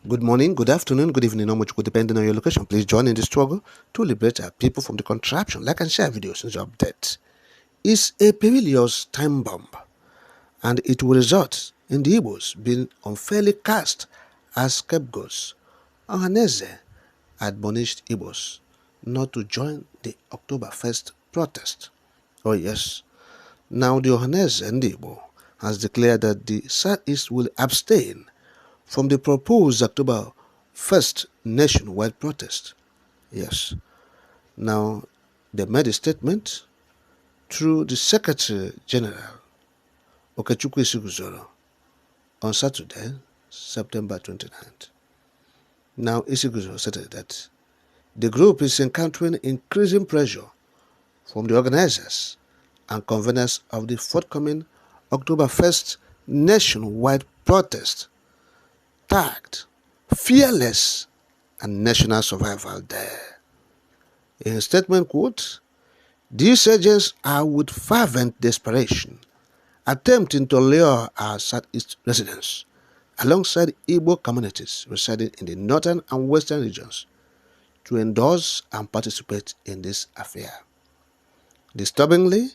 Good morning, good afternoon, good evening, or much good depending on your location. Please join in the struggle to liberate our people from the contraption. Like and share videos and updates. It's a perilous time bomb, and it will result in the Igbos being unfairly cast as scapegoats. Ohaneze admonished Igbos not to join the October 1st protest. Oh yes, now the Ohaneze and Igbo has declared that the Southeast will abstain from the proposed October 1st nationwide protest. Yes. Now, they made a statement through the Secretary General, Okechukwu Isiguzoro, on Saturday, September 29th. Now, Isiguzoro stated that the group is encountering increasing pressure from the organizers and conveners of the forthcoming October 1st nationwide protest, tagged Fearless and National Survival Day. In a statement, quote, "These agents are with fervent desperation attempting to lure our Southeast residents alongside Igbo communities residing in the northern and western regions to endorse and participate in this affair. Disturbingly,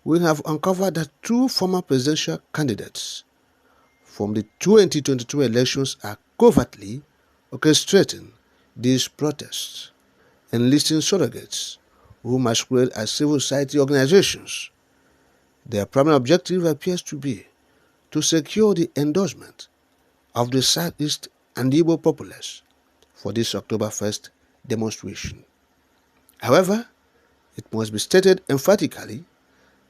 we have uncovered that two former presidential candidates from the 2022 elections are covertly orchestrating these protests, enlisting surrogates who masquerade as civil society organizations. Their primary objective appears to be to secure the endorsement of the Southeast and Igbo populace for this October 1st demonstration. However, it must be stated emphatically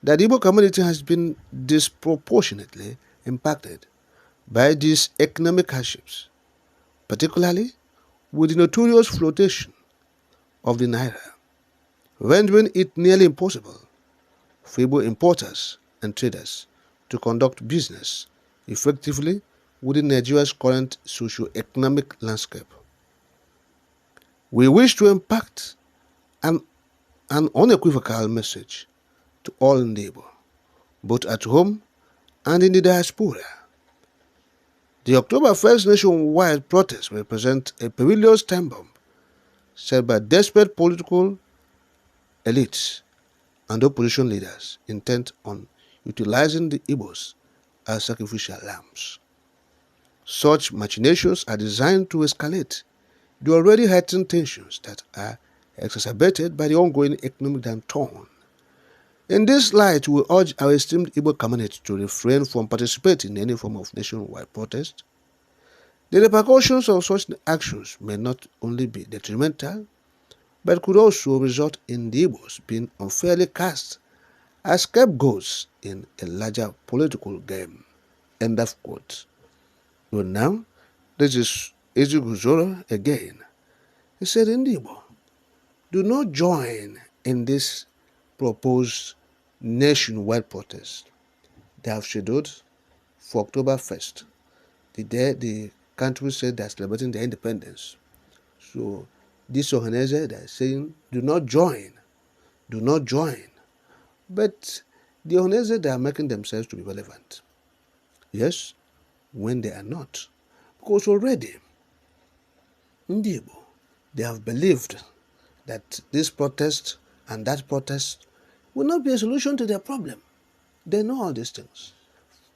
that the Igbo community has been disproportionately impacted by these economic hardships, particularly with the notorious flotation of the naira, rendering it nearly impossible for Igbo importers and traders to conduct business effectively within Nigeria's current socio-economic landscape. We wish to impart an unequivocal message to all neighbors, both at home and in the diaspora. The October 1st nationwide protest represents a perilous time bomb set by desperate political elites and opposition leaders intent on utilizing the Igbos as sacrificial lambs. Such machinations are designed to escalate the already heightened tensions that are exacerbated by the ongoing economic downturn. In this light, we urge our esteemed Igbo community to refrain from participating in any form of nationwide protest. The repercussions of such actions may not only be detrimental, but could also result in the Igbos being unfairly cast as scapegoats in a larger political game. End of quote. Well, now, this is Ezuguzoro again. He said in Igbo, do not join in this proposed nationwide protest they have scheduled for October 1st, the day the country said they're celebrating their independence. So this Ohaneze, they're saying, do not join, do not join. But the Ohaneze, they are making themselves to be relevant. Yes, when they are not. Because already, Ndi Igbo, they have believed that this protest and that protest will not be a solution to their problem. They know all these things.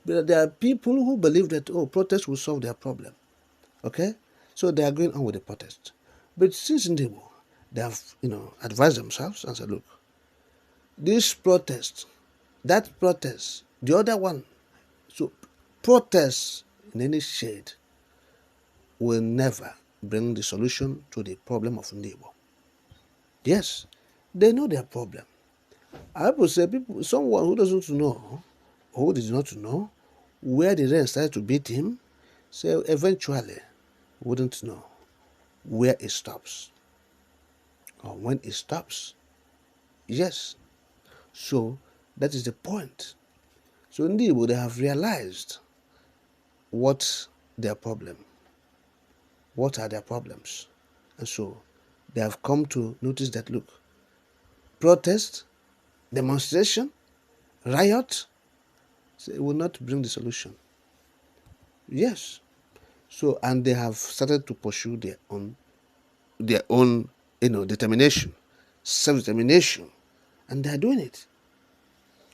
But there are people who believe that, oh, protest will solve their problem. Okay? So they are going on with the protest. But since in the war, they have, advised themselves and said, look, this protest, that protest, the other one, so protest in any shade will never bring the solution to the problem of Igbo. Yes, they know their problem. I would say someone who doesn't know, or who did not know where the rain started to beat him, so eventually wouldn't know where it stops or when it stops. Yes, so that is the point. So indeed, they have realized what their problem, what are their problems, and so they have come to notice that look, protest, demonstration, riot, so it will not bring the solution. Yes. So, and they have started to pursue their own, determination, self-determination, and they are doing it.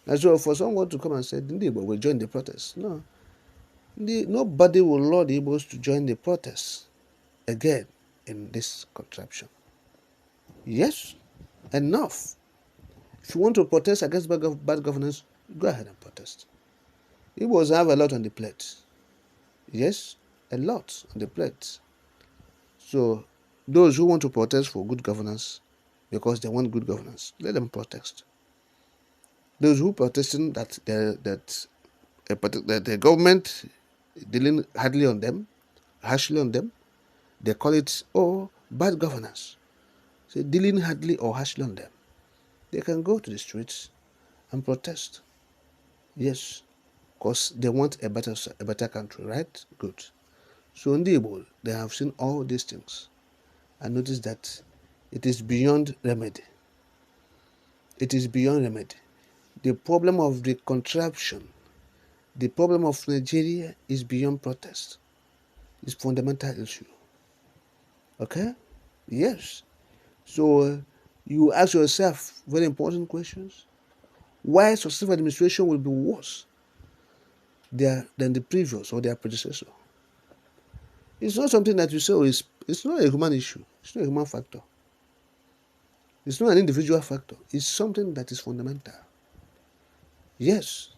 And so, for someone to come and say, "Ndi Igbo will join the protest," no, nobody will allow the Igbos to join the protest again in this contraption. Yes, enough. If you want to protest against bad governance, go ahead and protest. Igbos have a lot on the plate. Yes, a lot on the plate. So those who want to protest for good governance because they want good governance, let them protest. Those who protesting that the government dealing harshly on them, they call it bad governance. So dealing hardly or harshly on them, they can go to the streets and protest. Yes, because they want a better country, right? Good. So in the Igbo, they have seen all these things and noticed that it is beyond remedy. It is beyond remedy. The problem of the contraption, the problem of Nigeria is beyond protest. It's fundamental issue. Okay? Yes. So you ask yourself very important questions. Why successive administration will be worse than the previous or their predecessor? It's not something that you say, it's not a human issue. It's not a human factor. It's not an individual factor. It's something that is fundamental. Yes.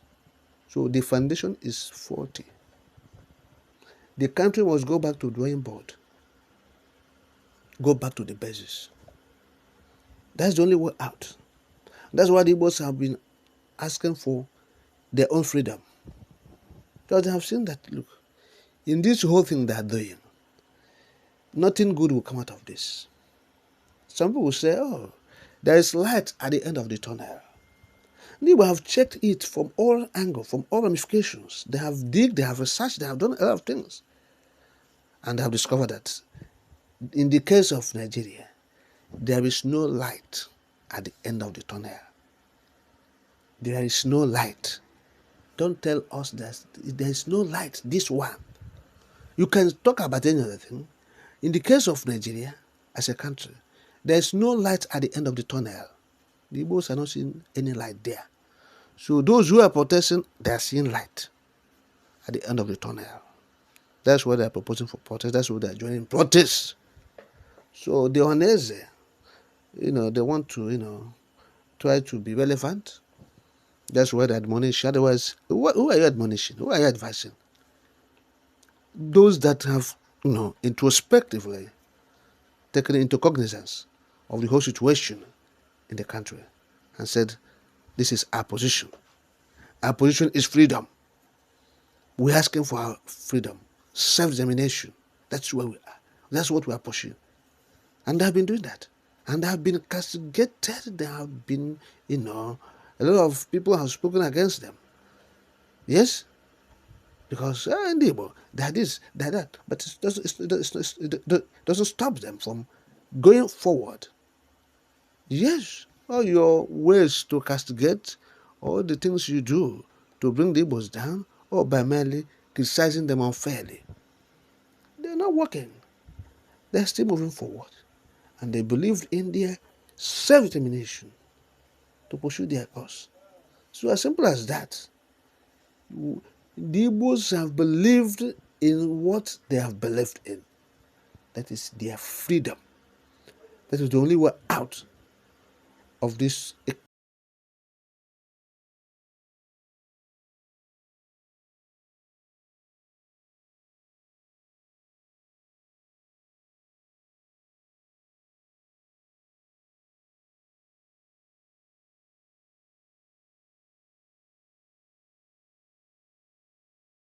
So the foundation is faulty. The country must go back to drawing board. Go back to the basis. That's the only way out. That's why the Igbos have been asking for their own freedom. Because they have seen that, look, in this whole thing they are doing, nothing good will come out of this. Some people will say, there is light at the end of the tunnel. They will have checked it from all angles, from all ramifications. They have digged, they have researched, they have done a lot of things. And they have discovered that in the case of Nigeria, there is no light at the end of the tunnel. There is no light. Don't tell us that there is no light, this one. You can talk about any other thing. In the case of Nigeria, as a country, there is no light at the end of the tunnel. The Igbos are not seeing any light there. So those who are protesting, they are seeing light at the end of the tunnel. That's why they are proposing for protest. That's why they are joining protest. So the Ohaneze, they want to, try to be relevant. That's why they admonish. Otherwise, who are you admonishing? Who are you advising? Those that have, introspectively taken into cognizance of the whole situation in the country and said, this is our position. Our position is freedom. We're asking for our freedom, self-determination. That's where we are. That's what we are pursuing. And they have been doing that. And they have been castigated. There have been, a lot of people have spoken against them. Yes? Because, indeed, they're this, they're that. But it doesn't stop them from going forward. Yes, all your ways to castigate, all the things you do to bring the Igbos down, or by merely criticizing them unfairly, they're not working. They're still moving forward. And they believed in their self-determination to pursue their cause. So as simple as that, the Igbos have believed in what they have believed in. That is their freedom. That is the only way out of this